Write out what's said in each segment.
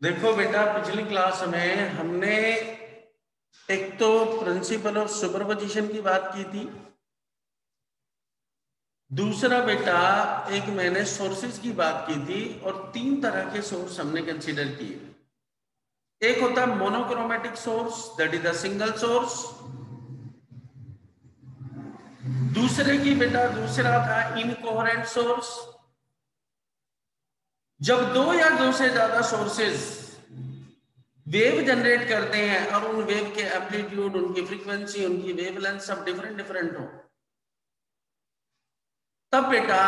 देखो बेटा, पिछली क्लास में हमने एक तो प्रिंसिपल ऑफ सुपरपोजिशन की बात की थी, दूसरा बेटा एक मैंने सोर्सेज की बात की थी, और 3 तरह के सोर्स हमने कंसीडर किए। एक होता है monochromatic source, that is the single source. दूसरा था इनकोहेरेंट सोर्स, जब 2 या 2 से ज्यादा सोर्सेज वेव जनरेट करते हैं और उन वेव के एम्पलीट्यूड, उनकी फ्रीक्वेंसी, उनकी वेवलेंथ सब डिफरेंट हो, तब बेटा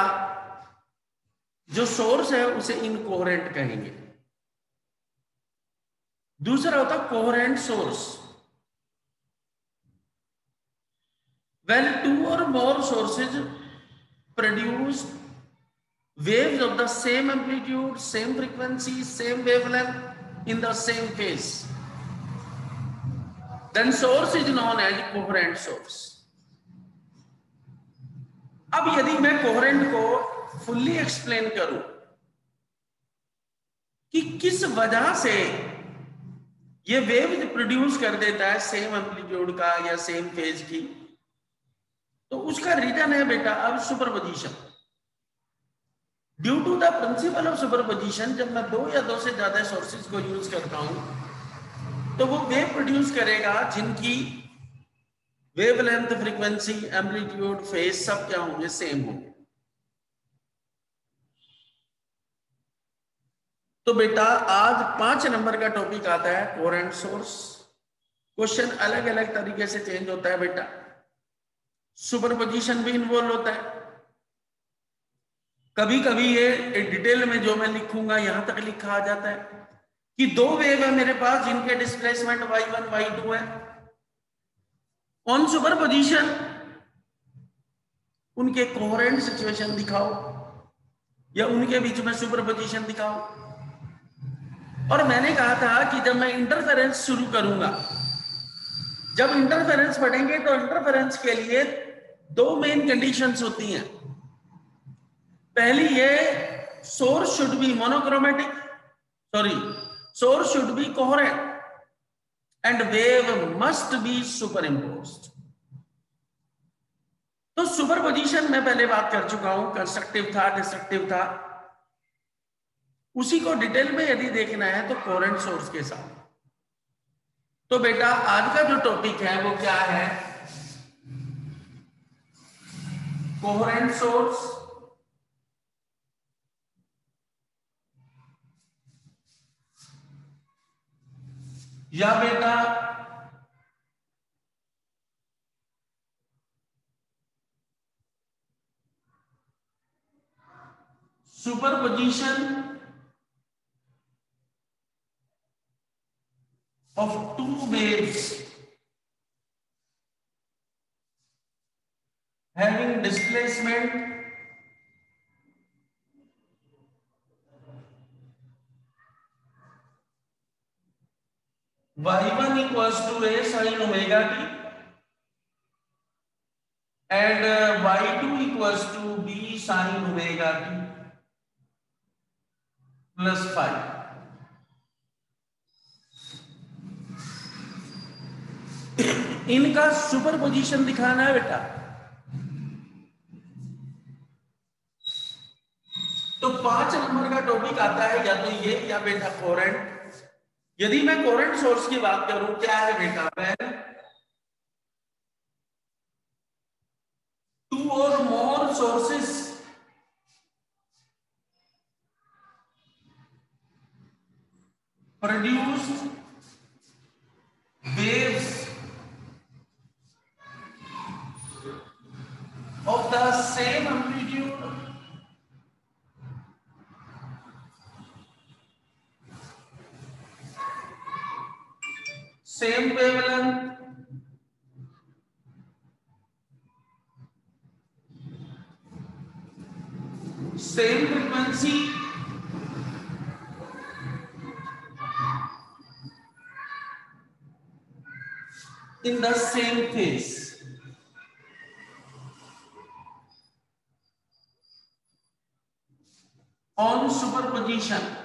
जो सोर्स है उसे इनकोहेरेंट कहेंगे। दूसरा होता coherent source, when 2 or more sources produce waves of the same amplitude, same frequency, same wavelength in the same phase, then source is known as coherent source. अब यदि मैं कोहेरेंट को फुल्ली एक्सप्लेन करूं कि किस वजह से ये वेव प्रोड्यूस कर देता है सेम एम्पलीट्यूड का या सेम फेज की, तो उसका रीजन है बेटा अब superposition. Due to the principle of superposition, जब मैं 2 या 2 से ज्यादा सोर्सेज को यूज करता हूं तो वो वेव प्रोड्यूस करेगा जिनकी वेवलेंथ, फ्रीक्वेंसी, एम्पलीट्यूड, फेज सब क्या होंगे, सेम होंगे। तो बेटा आज 5 नंबर का टॉपिक आता है कोहेरेंट सोर्स। क्वेश्चन अलग अलग तरीके से चेंज होता है बेटा, सुपरपोजिशन भी इन्वॉल्व होता है। कभी कभी ये डिटेल में जो मैं लिखूंगा यहां तक लिखा आ जाता है कि 2 वेव है मेरे पास जिनके डिस्प्लेसमेंट y1 y2 है। ऑन सुपरपोजिशन उनके कोहेरेंट सिचुएशन दिखाओ या उनके बीच में सुपरपोजिशन दिखाओ। और मैंने कहा था कि जब मैं इंटरफेरेंस शुरू करूंगा, जब इंटरफेरेंस पढ़ेंगे तो इंटरफेरेंस के लिए 2 मेन कंडीशंस होती हैं। पहली ये, source should be monochromatic, source should be coherent and wave must be superimposed. तो सुपरपोजिशन में पहले बात कर चुका हूं, कंस्ट्रक्टिव था, डिस्ट्रक्टिव था। उसी को डिटेल में यदि देखना है तो कोहेरेंट सोर्स के साथ। तो बेटा आज का जो टॉपिक है वो क्या है, कोहेरेंट सोर्स या बेटा superposition of 2 waves having displacement y1 equals to a sin omega t and y2 equals to b sin omega t plus 5। इनका सुपरपोजिशन दिखाना है बेटा। तो 5 नंबर का टॉपिक आता है या तो ये या बेटा कोहेरेंट। यदि मैं कोहेरेंट सोर्स की बात करूं, क्या है बेटा, मैं 2 or more sources produce waves of the same amplitude, same wavelength, same frequency, in the same phase। On superposition superposition,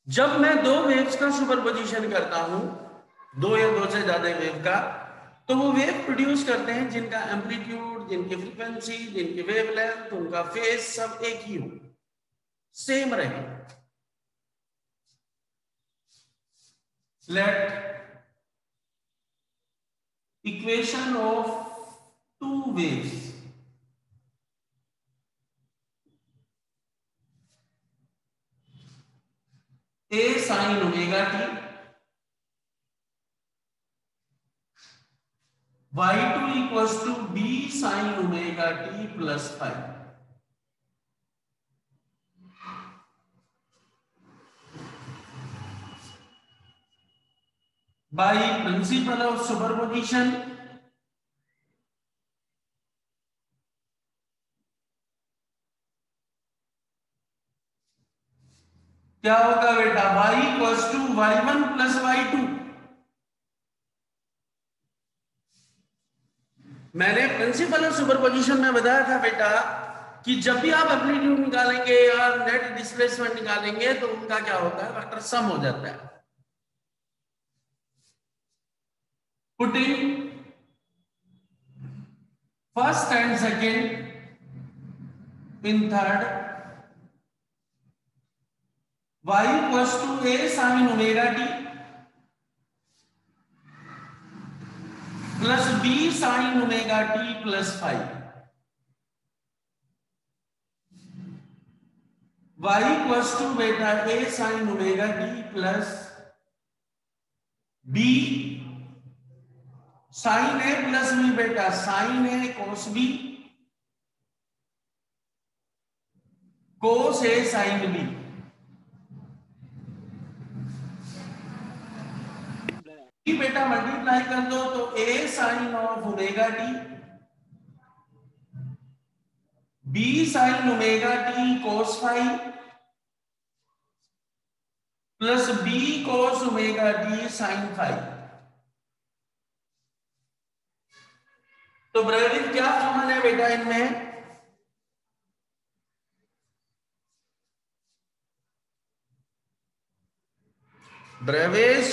जब मैं दो वेव्स का सुपरपोजिशन करता हूं, दो या दो से ज्यादा वेव का, तो वो वेव प्रोड्यूस करते हैं जिनका एम्पलीट्यूड, जिनकी फ्रीक्वेंसी, जिनकी वेवलेंथ, उनका फेज सब एक ही हो, सेम रहे। Let equation of two waves A sin omega t, y2 equals to B sin omega t plus 5 by principle of superposition, क्या होगा बेटा, y equals to y1 plus y2। मैंने प्रिंसिपल ऑफ सुपरपोजिशन में बताया था बेटा कि जब भी आप एम्पलीट्यूड निकालेंगे या नेट डिस्प्लेसमेंट निकालेंगे तो उनका क्या होता है, फैक्टर सम हो जाता है। Putting first and second in third, y equals to a sin omega t plus b sin omega t plus 5, y equals to बेटा a sin omega t plus b sin a plus b बेटा sin a cos b cos a sin b, बेटा multiply कर दो तो a sin of omega t b sin omega t cos 5 plus b cos omega t sin 5। तो bracket क्या common है बेटा इनमें, ब्रेवेज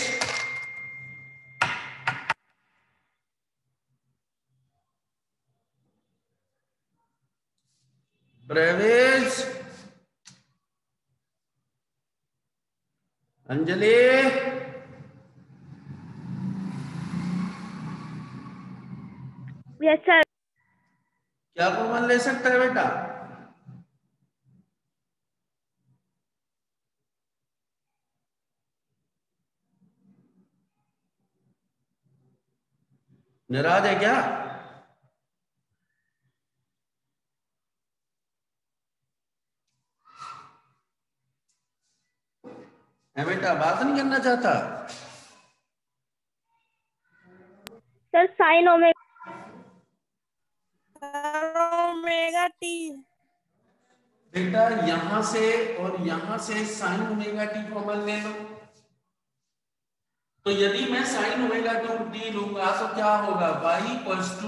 ब्रेवेज अंजलि यस सर। क्या कॉमन ले सकता है बेटा, नाराज है क्या, है बेटा, बात नहीं करना चाहता। सर साइन ओमेगा टी बेटा यहां से और यहां से साइन ओमेगा टी कॉमन ले लो, तो यदि मैं साइन ओमेगा टी लूंगा तो क्या होगा, y equals to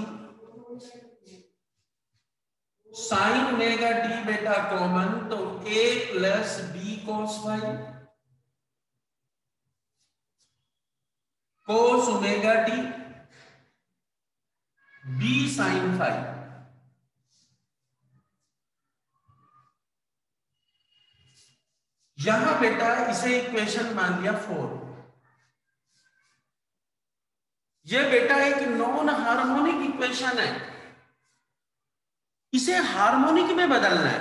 sine omega t बेटा कॉमन, तो a plus b cos 5 cos omega t b sin 5। यहां बेटा इसे इक्वेशन मान लिया 4। ये बेटा एक नॉन हार्मोनिक इक्वेशन है, इसे हार्मोनिक में बदलना है,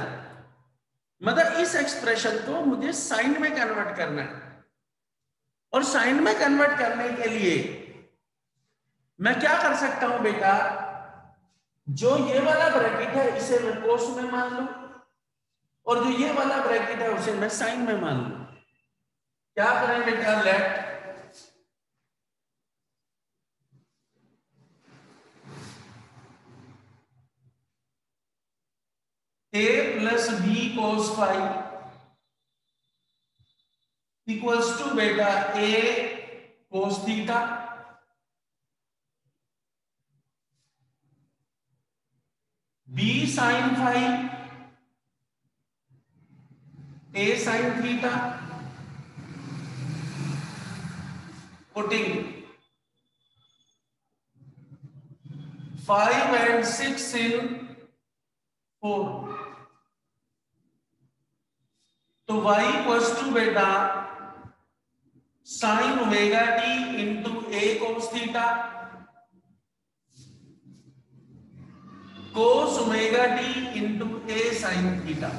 मतलब इस एक्सप्रेशन को मुझे साइन में कन्वर्ट करना है। और साइन में कन्वर्ट करने के लिए मैं क्या कर सकता हूं बेटा, जो ये वाला ब्रैकेट है इसे मैं कोस में मान लूं, और जो ये वाला ब्रैकेट है उसे मैं साइन में मान लूं। क्या करें बेटा, let a plus b cos 5 equals to बेटा a cos theta b sine five, a sine theta, putting 5 and 6 in 4, तो y इक्वल्स टू बेटा sine omega t into a cos theta cos omega t into a sine theta.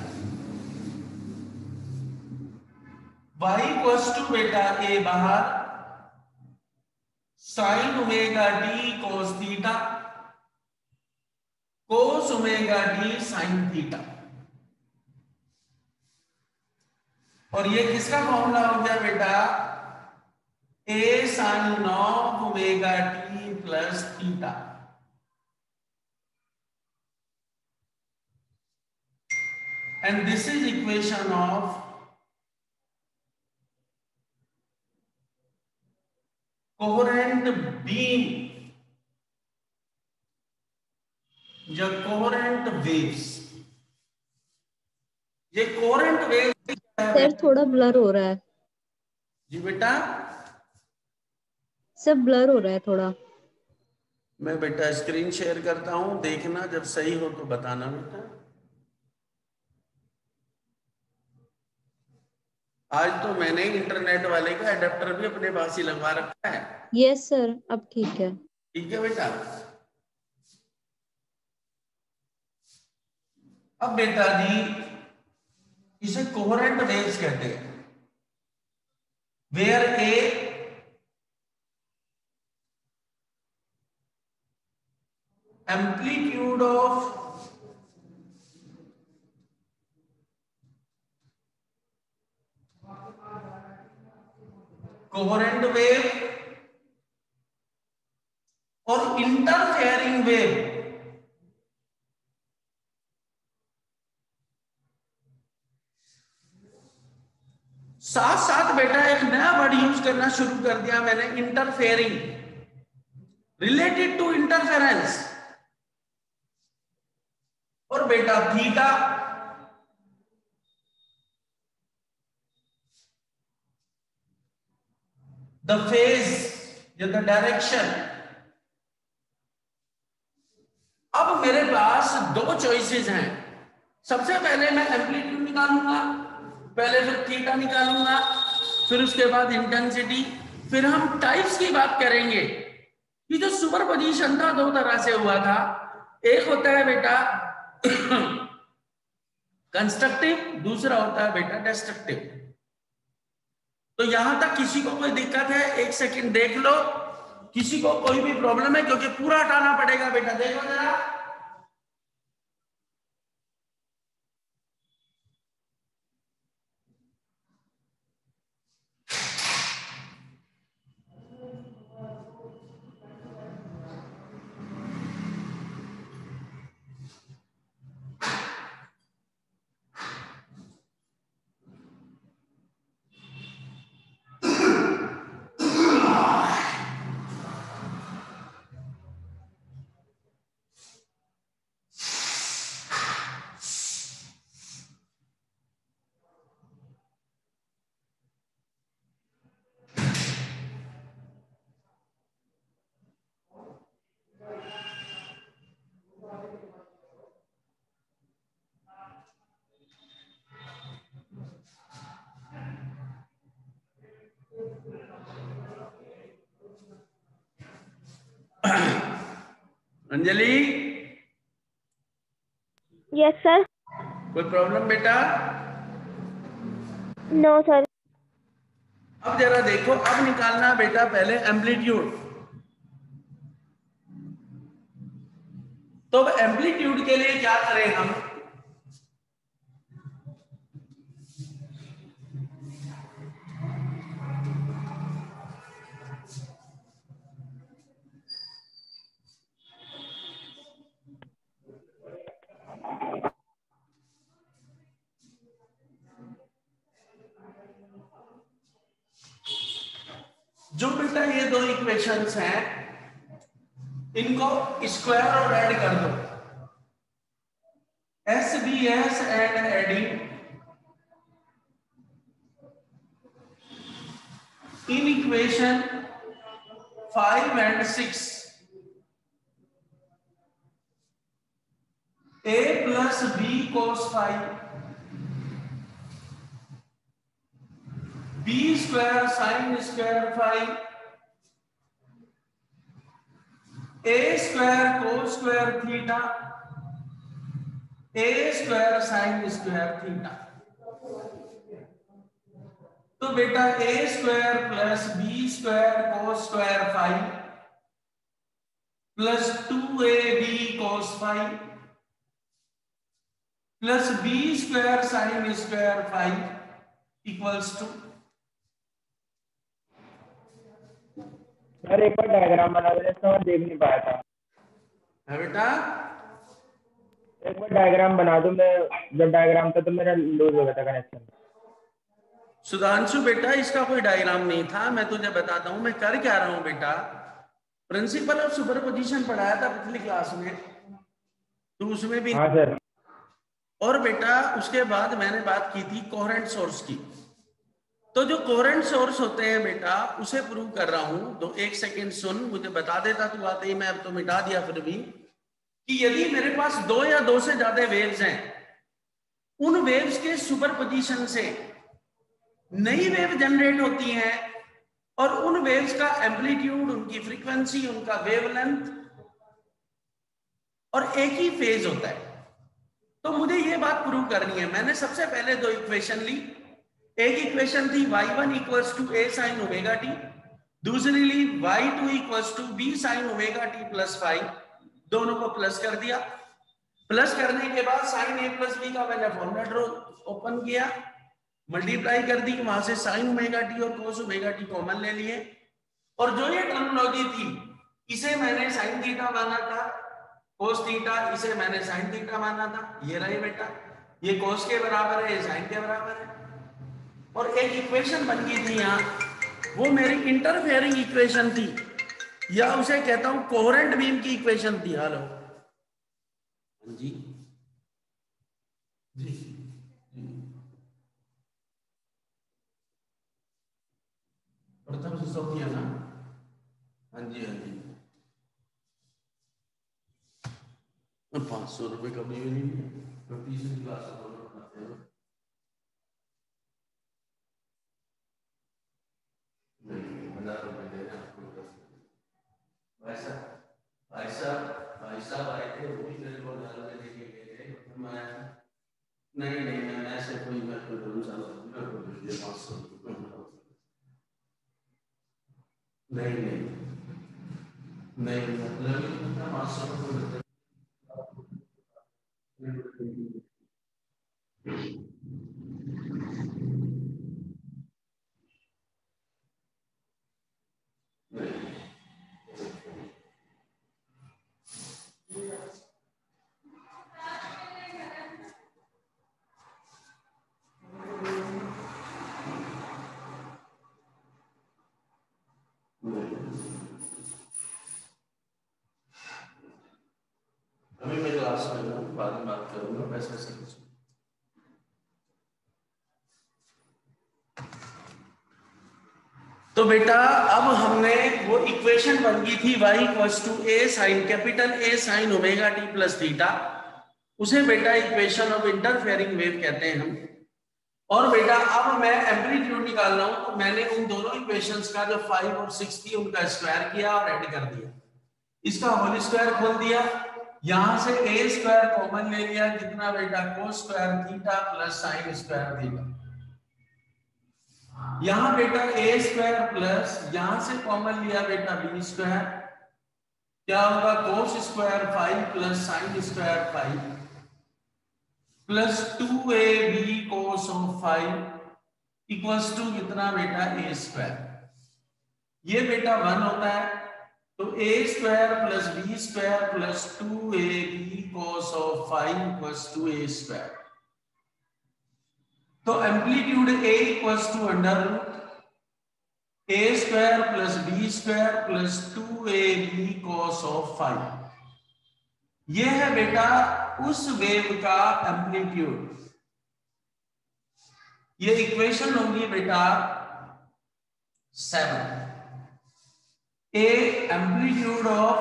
y equals to बेटा a बाहर sine omega t cos theta cos omega t sine theta. और ये किसका formula हो गया बेटा? ए sine of omega t plus theta. And this is equation of coherent beam या coherent waves. ये कोहेरेंट वेव्स सर थोड़ा ब्लर हो रहा है। जी बेटा, सब ब्लर हो रहा है थोड़ा। मैं बेटा स्क्रीन शेयर करता हूं, देखना जब सही हो तो बताना बेटा। आज तो मैंने इंटरनेट वाले का एडेप्टर भी अपने पास ही लगवा रखा है। यस सर, अब ठीक है। ठीक है बेटा। अब बेटा जी इसे कोहेरेंट वेव्स कहते हैं, where a amplitude of coherent wave और इंटरफेयरिंग वेव साथ साथ बेटा एक नया वर्ड यूज करना शुरू कर दिया मैंने, इंटरफेयरिंग, रिलेटेड टू इंटरफेरेंस। और बेटा थीटा द फेज या द डायरेक्शन। अब मेरे पास दो चॉइसेस हैं। सबसे पहले मैं एम्पलीट्यूड निकालूंगा, पहले फिर थीटा निकालूंगा, फिर उसके बाद इंटेंसिटी, फिर हम टाइप्स की बात करेंगे कि जो सुपरपोजिशन था दो तरह से हुआ था। एक होता है बेटा कंस्ट्रक्टिव, दूसरा होता है बेटा डिस्ट्रक्टिव। तो यहां तक किसी को कोई दिक्कत है? एक सेकंड देख लो, किसी को कोई भी प्रॉब्लम है? क्योंकि पूरा हटाना पड़ेगा बेटा, देखो जरा। Anjali, yes sir. कोई प्रॉब्लम बेटा? No sir. अब जरा देखो, अब निकालना बेटा पहले एम्पलीट्यूड। तो एम्पलीट्यूड के लिए क्या करें हम? जो बेटा ये दो इक्वेशंस हैं, इनको स्क्वायर और ऐड कर दो। SBS and adding in equation 5 and 6 a plus b cos phi b square sin square phi a square cos square theta a square sin square theta। तो बेटा a square plus b square cos square phi plus 2ab cos phi plus b square sin square phi equals to. Sir एक बार diagram बना दो, इसका मैं देख नहीं पाया था। है बेटा, एक बार डायग्राम बना दो। मैं जब डायग्राम था तो मेरा लूज हो गया था कनेक्शन। सुधांशु बेटा इसका कोई डायग्राम नहीं था, मैं तुझे बताता हूं मैं कर क्या रहा हूं बेटा। प्रिंसिपल ऑफ सुपरपोजिशन पढ़ाया था पिछली क्लास में, तो उसमें भी। हाँ सर। और बेटा उसके बाद मैंने बात की थी कोहेरेंट सोर्स की। तो जो कोहेरेंट सोर्स होते हैं बेटा उसे प्रूव कर रहा हूं। तो एक सेकेंड सुन, मुझे बता देता तू आते ही, मैं अब तो मिटा दिया फिर भी, कि यदि मेरे पास 2 या 2 से ज्यादा वेव्स हैं, उन वेव्स के सुपरपोजिशन से नई वेव जनरेट होती हैं और उन वेव्स का एम्पलीट्यूड, उनकी फ्रीक्वेंसी, उनका वेवलेंथ और एक ही फेज होता है। तो मुझे ये बात प्रूव करनी है। मैंने सबसे पहले 2 इक्वेशन ली। एक इक्वेशन थी y1 equals to a sin omega t, दूसरी ली y2 equals to b sin omega t plus phi. दोनों को प्लस कर दिया। प्लस करने के बाद sin a प्लस b का मैंने फॉर्मूला ड्रॉ ओपन किया, मल्टीप्लाई कर दी, वहां से sin ओमेगा t और cos ओमेगा t कॉमन ले लिए। और जो ये टर्मिनोलॉजी थी इसे मैंने sin थीटा माना था, cos थीटा इसे मैंने sin थीटा माना था। ये रहे बेटा, ये cos के बराबर है, ये sin के बराबर है। और एक इक्वेशन बन गई थी यहाँ, वो मेरी इंटरफेयरिंग इक्वेशन थी, या उसे कहता हूं कोहेरेंट बीम की इक्वेशन थी। हेलो जी जी प्रथम से सब किया ना। हाँ जी हाँ जी, 500 रुपए का भी नहीं है, तो तीसरी क्लास बनाते हैं। भाई साहब आए थे, वो भी मेरे को डाल देने के लिए थे। मैं नहीं मैं ऐसे कोई मैं कोई बोलूं चलो 500 नहीं मतलब 500 रुपये अभी मैं क्लास में हूँ, बाद में बात करूंगा वैसे से कुछ। तो बेटा अब हमने वो इक्वेशन बन गई थी y equals to a sin capital A sin omega t plus theta, उसे बेटा इक्वेशन ऑफ इंटरफेयरिंग वेव कहते हैं हम। और बेटा अब मैं एम्पलीट्यूड निकाल रहा हूं, तो मैंने उन दोनों इक्वेशंस का जो 5 और 6 थी उनका स्क्वायर किया और ऐड कर दिया, इसका होल स्क्वायर खोल दिया, यहां से a स्क्वायर कॉमन ले लिया, कितना बेटा cos square theta plus sin square theta. यहां बेटा a स्क्वायर प्लस यहां से कॉमन लिया बेटा b स्क्वायर, क्या होगा cos square 5 plus sin square 5 plus 2ab cos of 5 equals to कितना बेटा a स्क्वायर। ये बेटा 1 होता है, तो a square plus b square plus 2ab cos of 5 equals to a square. तो amplitude a equals to under root a square plus b square plus 2ab cos of 5। ये है बेटा उस वेव का एम्पलीट्यूड। ये इक्वेशन होगी बेटा 7। ए amplitude of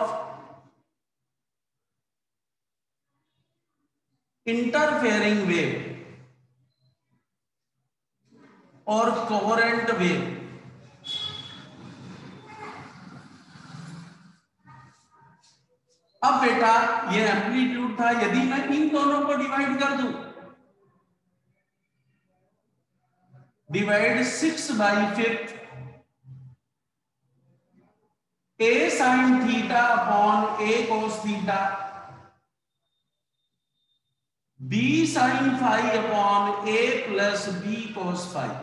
interfering wave और कोहेरेंट वेव अब बेटा ये एम्पलीट्यूड था, यदि मैं इन दोनों को डिवाइड कर दूं, divide 6/5 a sin theta upon a cos theta, b sin phi upon a plus b cos phi,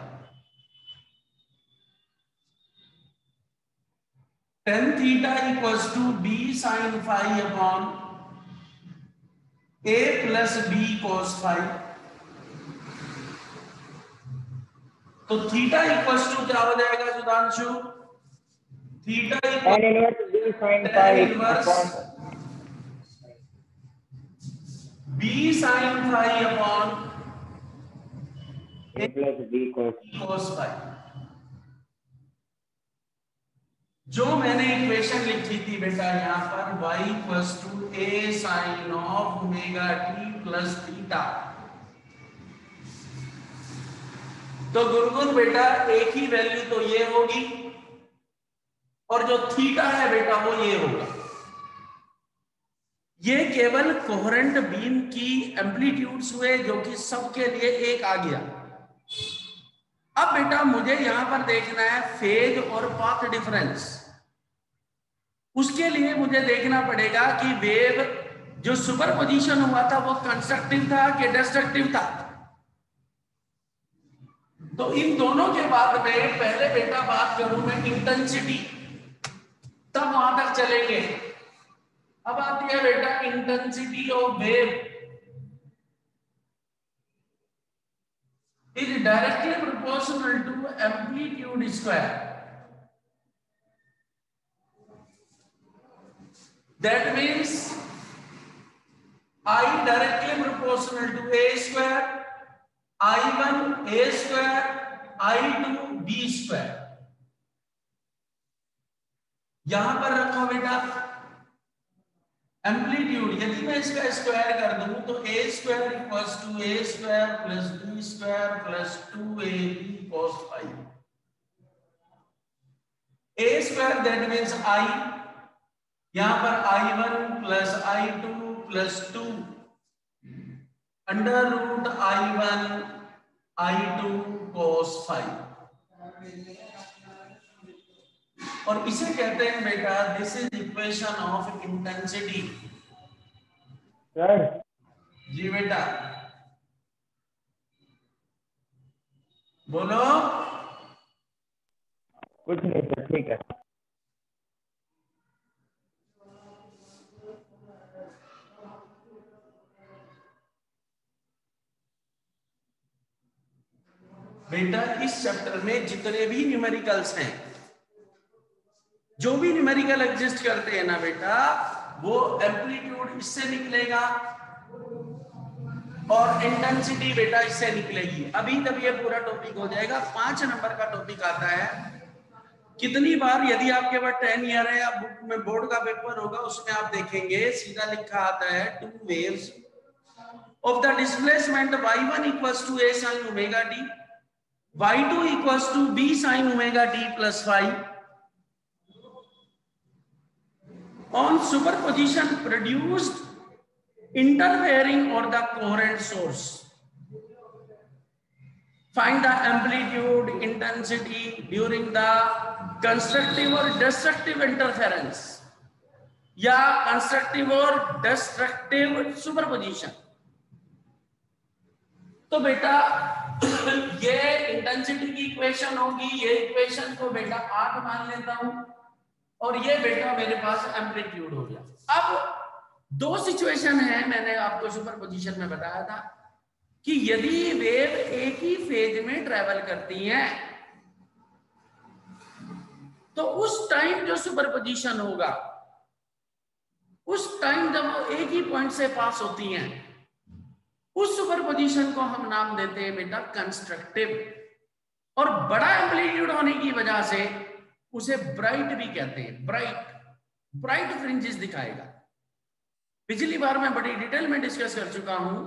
tan theta equals to b sin phi upon a plus b cos फाई। तो theta equals to क्या हो जाएगा Sudhanshu? Theta tan inverse b sin phi upon b sin phi upon a plus b cos phi. जो मैंने equation लिखी थी बेटा यहां पर y equals to a sin of omega t plus theta. तो गुरुकुल बेटा एक ही वैल्यू तो ये होगी और जो थीटा है बेटा वो ये होगा। ये केवल कोहेरेंट बीम की एम्पलीट्यूड्स हुए जो कि सबके लिए एक आ गया। अब बेटा मुझे यहां पर देखना है फेज और पाथ डिफरेंस। उसके लिए मुझे देखना पड़ेगा कि वेव जो सुपरपोजिशन हुआ था वो कंस्ट्रक्टिव था कि डिस्ट्रक्टिव था। तो इन दोनों के बाद में पहले बेटा बात करूं मैं इंटेंसिटी, तब वहां तक चलेंगे। अब आती है बेटा intensity of wave is directly proportional to amplitude square. That means I directly proportional to a square, I1 a square, I2 b square। यहां पर रखो बेटा एम्पलीट्यूड, यदि मैं इसका स्क्वायर कर दूं तो a square equals to a square plus b square plus 2ab cos phi। a square that means I, यहां पर I1 plus I2 plus 2 under root I1 I2 cos phi। और इसे कहते हैं बेटा this is equation of intensity. Sir ji बेटा बोलो। कुछ नहीं सर, ठीक है। बेटा इस चैप्टर में जितने भी न्यूमेरिकल्स हैं, जो भी न्यूमेरिकल एग्जिस्ट करते हैं ना बेटा, वो एम्पलीट्यूड इससे निकलेगा और इंटेंसिटी बेटा इससे निकलेगी। अभी तब ये पूरा टॉपिक हो जाएगा। 5 नंबर का टॉपिक आता है कितनी बार, यदि आपके पास 10 ईयर है या बुक में बोर्ड का पेपर होगा उसमें आप देखेंगे सीधा लिखा आता है two waves of the displacement y1 equals to a sin omega t, y2 equals to b sin omega t plus phi on superposition produced interfering or the coherent source. Find the amplitude, intensity during the constructive or destructive interference या constructive और destructive superposition। तो बेटा ये intensity की equation होगी। ये equation को बेटा 8 मान लेता हूं और ये बेटा मेरे पास एम्पलीट्यूड हो गया। अब 2 सिचुएशन है, मैंने आपको सुपरपोजिशन में बताया था कि यदि वेव एक ही फेज में ट्रेवल करती हैं तो उस टाइम जो सुपरपोजिशन होगा उस टाइम जब वो एक ही पॉइंट से पास होती हैं, उस सुपरपोजिशन को हम नाम देते हैं बेटा कंस्ट्रक्टिव। और बड़ा एम्पलीट्यूड होने की वजह से उसे ब्राइट भी कहते हैं। ब्राइट फ्रिंजेस दिखाएगा। पिछली बार मैं बड़ी डिटेल में डिस्कस कर चुका हूं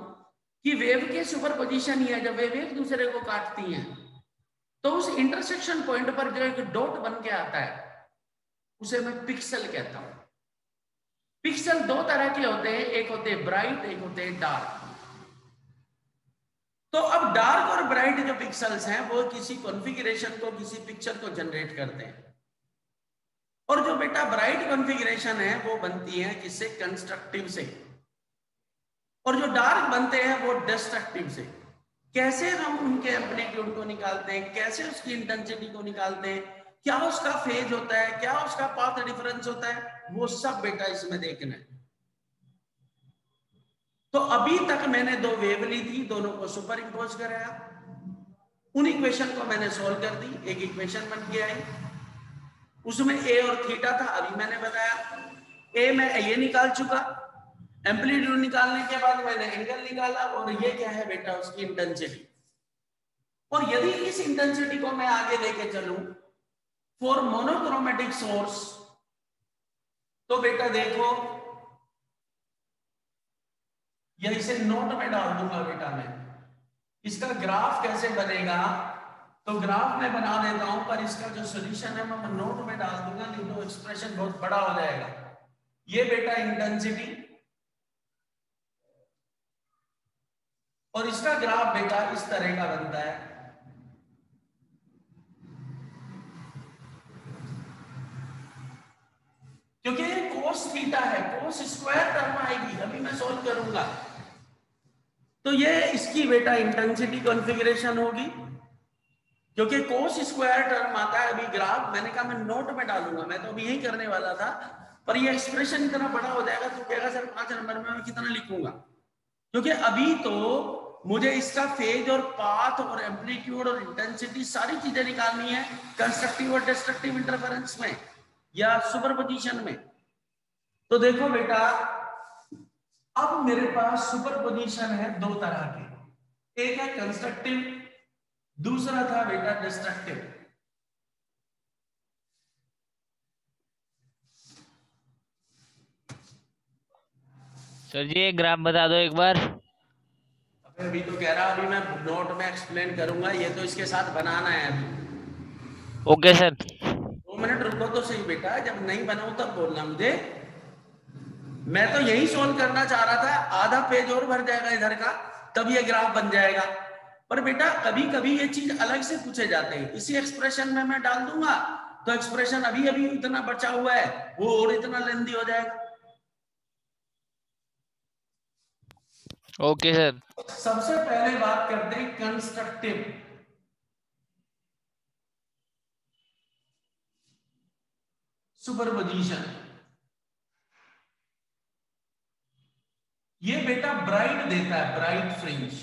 कि वेव के सुपरपोजिशन ही है, जब वेव एक दूसरे को काटती हैं तो उस इंटरसेक्शन पॉइंट पर जो एक डॉट बन के आता है उसे मैं पिक्सल कहता हूं। पिक्सल दो तरह के होते हैं, एक होते हैं ब्राइट, एक होते हैं डार्क। तो अब डार्क और ब्राइट जो पिक्सल्स हैं वो किसी कॉन्फ़िगरेशन को, किसी पिक्चर को जनरेट करते हैं, और जो बेटा ब्राइट कॉन्फ़िगरेशन है वो बनती है किससे? कंस्ट्रक्टिव से। और जो डार्क बनते हैं वो डिस्ट्रक्टिव से। कैसे हम उनके एम्पलीट्यूड को निकालते हैं, कैसे उसकी इंटेंसिटी को निकालते हैं, क्या उसका फेज होता है, क्या उसका पाथ डिफरेंस होता है, वो सब बेटा इसमें देखना है। तो अभी तक मैंने दो वेव ली थी, दोनों को सुपर इम्पोज कराया, उन इक्वेशन को मैंने सोल्व कर दी, एक इक्वेशन बन के आई, उसमें ए और थीटा था, अभी मैंने बताया। ए में ये निकाल चुका, एम्पलीट्यूड निकालने के बाद मैंने एंगल निकाला, और ये क्या है बेटा? उसकी इंटेंसिटी। और यदि इस इंटेंसिटी को मैं आगे लेके चलूं फॉर मोनोक्रोमेटिक सोर्स, तो बेटा देखो या इसे नोट में डाल दूंगा बेटा मैं। इसका ग्राफ कैसे बनेगा? तो ग्राफ में बना देता हूं, पर इसका जो सोल्यूशन है मैं नोट में डाल दूंगा, नहीं तो एक्सप्रेशन बहुत बड़ा हो जाएगा। ये बेटा इंटेंसिटी, और इसका ग्राफ बेटा इस तरह का बनता है। क्योंकि ये कोस थीटा है, कोस स्क्वायर टर्म आएगी, अभी मैं सोल्व करूंगा। तो ये इसकी बेटा इंटेंसिटी कॉन्फ़िगरेशन होगी, क्योंकि कोस स्क्वायर टर्म आता है। अभी ग्राफ मैंने कहा मैं नोट में डालूंगा, मैं तो अभी यही करने वाला था, पर ये एक्सप्रेशन इतना बड़ा हो जाएगा तो कहेगा सर 5 नंबर में मैं कितना लिखूंगा। क्योंकि अभी तो मुझे इसका फेज और पाथ और एम्पलीट्यूड और इंटेंसिटी सारी चीजें निकालनी है कंस्ट्रक्टिव और डिस्ट्रक्टिव इंटरफेरेंस में या सुपरपोजिशन में। तो देखो बेटा, अब मेरे पास सुपरपोजिशन है दो तरह के, एक है कंस्ट्रक्टिव, दूसरा था बेटा डिस्ट्रक्टिव। सर जी एक ग्राफ बता दो एक बार। अभी तो कह रहा, अभी मैं नोट में एक्सप्लेन करूंगा, ये तो इसके साथ बनाना है अभी। Okay sir. 2 मिनट रुको तो सही बेटा, जब नहीं बनाऊं तब बोलना मुझे। मैं तो यही सोल्व करना चाह रहा था, आधा पेज और भर जाएगा इधर का, तब ये ग्राफ बन जाएगा। पर बेटा कभी कभी ये चीज अलग से पूछे जाते हैं, इसी एक्सप्रेशन में मैं डाल दूंगा तो एक्सप्रेशन अभी अभी इतना बचा हुआ है वो और इतना लेंदी हो जाएगा। Okay sir. सबसे पहले बात करते हैं कंस्ट्रक्टिव। सुपरपोजिशन, ये बेटा ब्राइट देता है, ब्राइट फ्रिंज।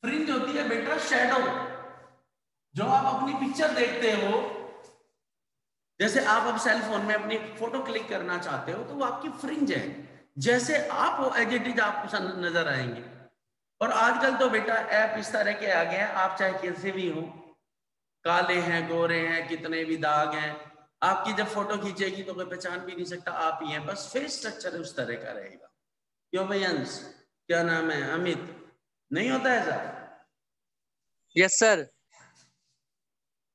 फ्रिंज होती है बेटा शैडो, जो आप अपनी पिक्चर देखते हो, जैसे आप अब सेल फोन में अपनी फोटो क्लिक करना चाहते हो तो वो आपकी फ्रिंज है, जैसे आप वो एज इट इज आपको नजर आएंगे। और आजकल तो बेटा ऐप इस तरह के आ गए हैं, आप चाहे कैसे भी हो, काले हैं, गोरे हैं, कितने भी दाग हैं, आपकी जब फोटो खींचेगी तो कोई पहचान भी नहीं सकता आप ही हैं, बस फेस स्ट्रक्चर उस तरह का रहेगा। क्यों भाई अंश, क्या नाम है, अमित, नहीं होता ऐसा? Yes sir.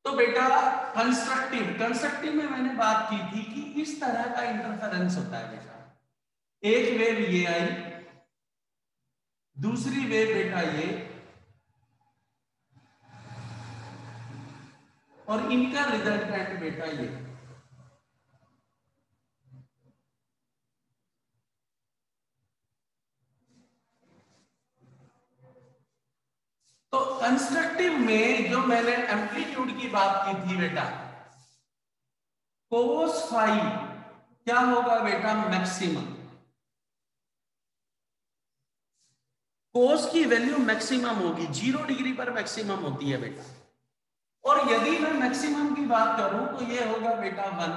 तो बेटा कंस्ट्रक्टिव में मैंने बात की थी कि इस तरह का इंटरफेरेंस होता है बेटा। एक वेव ये आई, दूसरी वेव बेटा ये, और इनका रिजल्टेंट बेटा ये। तो कंस्ट्रक्टिव में जो मैंने एम्पलीट्यूड की बात की थी बेटा, कोस फाई क्या होगा बेटा? मैक्सिमम। कोस की वैल्यू मैक्सिमम होगी, 0 डिग्री पर मैक्सिमम होती है बेटा। और यदि मैं मैक्सिमम की बात करूं तो ये होगा बेटा 1,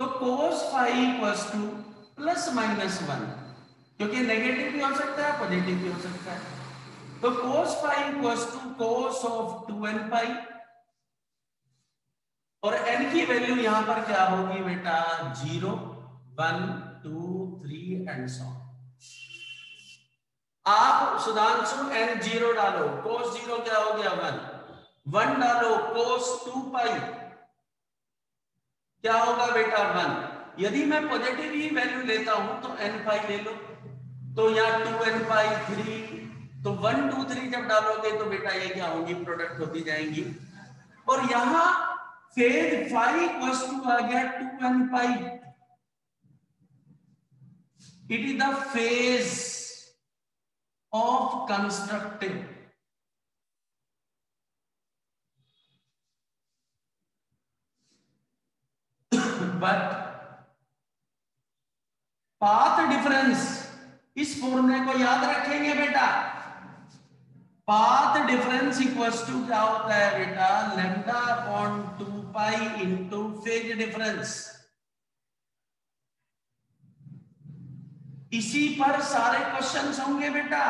तो cos phi equals to plus minus 1, क्योंकि नेगेटिव भी हो सकता है पॉजिटिव भी हो सकता है। तो cos phi equals to cos of 2n pi, और n की वैल्यू यहां पर क्या होगी बेटा 0, 1, 2, 3 एंड सो ऑन। आप सुधांशु n 0 डालो, cos 0 क्या हो गया 1 डालो, cos 2 पाई क्या होगा बेटा 1। यदि मैं पॉजिटिव ही वैल्यू लेता हूं तो n पाई ले लो, तो यहाँ 2n पाई 3, तो 1, 2, 3 जब डालोगे तो बेटा ये क्या होगी, प्रोडक्ट होती जाएंगी। और यहां फेज फाई इक्वल्स टू आ गया 2n pi, it is the phase of constructive. But path difference, इस फॉर्मूले को याद रखेंगे बेटा, पाथ डिफरेंस इक्वल्स टू क्या होता है बेटा lambda upon 2 pi into phase difference. इसी पर सारे क्वेश्चंस होंगे बेटा।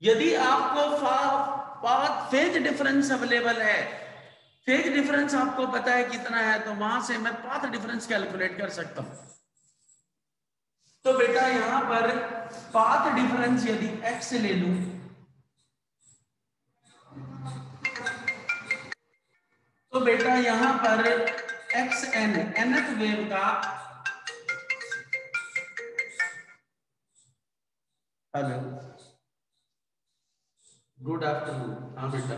यदि आपको पाथ फेज डिफरेंस अवेलेबल है, फेज डिफरेंस आपको पता है कितना है, तो वहां से मैं पाथ डिफरेंस कैलकुलेट कर सकता हूं। तो बेटा यहां पर पाथ डिफरेंस यदि x ले लूं, तो बेटा यहां पर xn nth वेव का, हेलो गुड आफ्टरनून, हाँ बेटा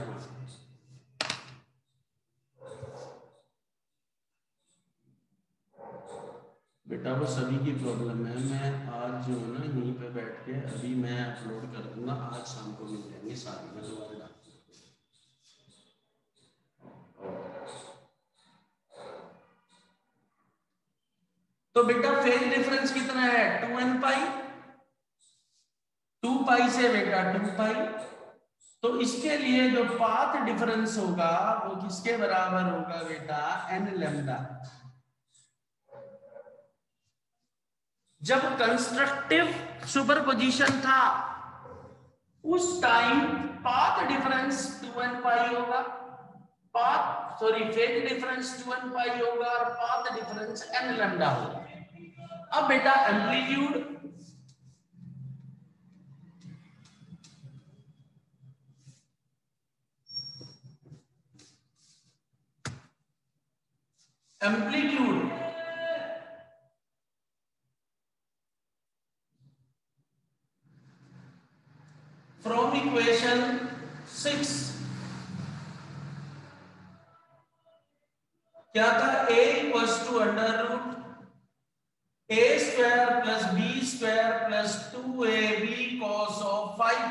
बेटा वो सभी की प्रॉब्लम है। मैं आज जो है ना यहीं पे बैठ के अभी मैं अपलोड कर दूंगा, आज शाम को मिल जाएंगे सारी, मैं दोबारा डाल। तो बेटा फेज डिफरेंस कितना है 2n पाई, 2 पाई से बेटा 2 पाई, तो इसके लिए जो पाथ डिफरेंस होगा वो किसके बराबर होगा बेटा n लैम्डा। जब कंस्ट्रक्टिव सुपरपोजिशन था उस टाइम पाथ डिफरेंस 2n पाई होगा, फेज डिफरेंस 2n पाई होगा और पाथ डिफरेंस n लैम्डा होगा। अब बेटा एम्पलीट्यूड, फ्रॉम इक्वेशन 6 क्या था, a equals to under root a square plus b square plus 2ab cos of 5,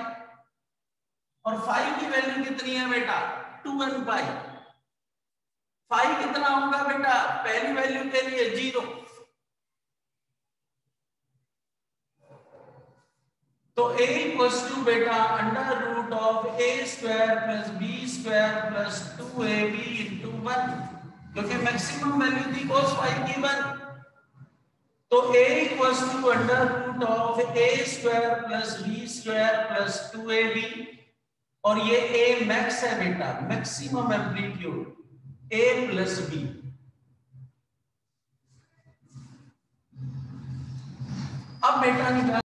और 5 की वैल्यू कितनी है बेटा 2n पाई। 5 कितना होगा बेटा, पहली वैल्यू के लिए 0, तो a इक्वल्स टू बेटा under root of a square plus b square plus 2ab into 1, क्योंकि मैक्सिमम वैल्यू थी cos 5 की 1, तो a equals to under root of a square plus b square plus 2ab, और ये a मैक्स है बेटा, maximum amplitude a plus b। अब बेटा निकाल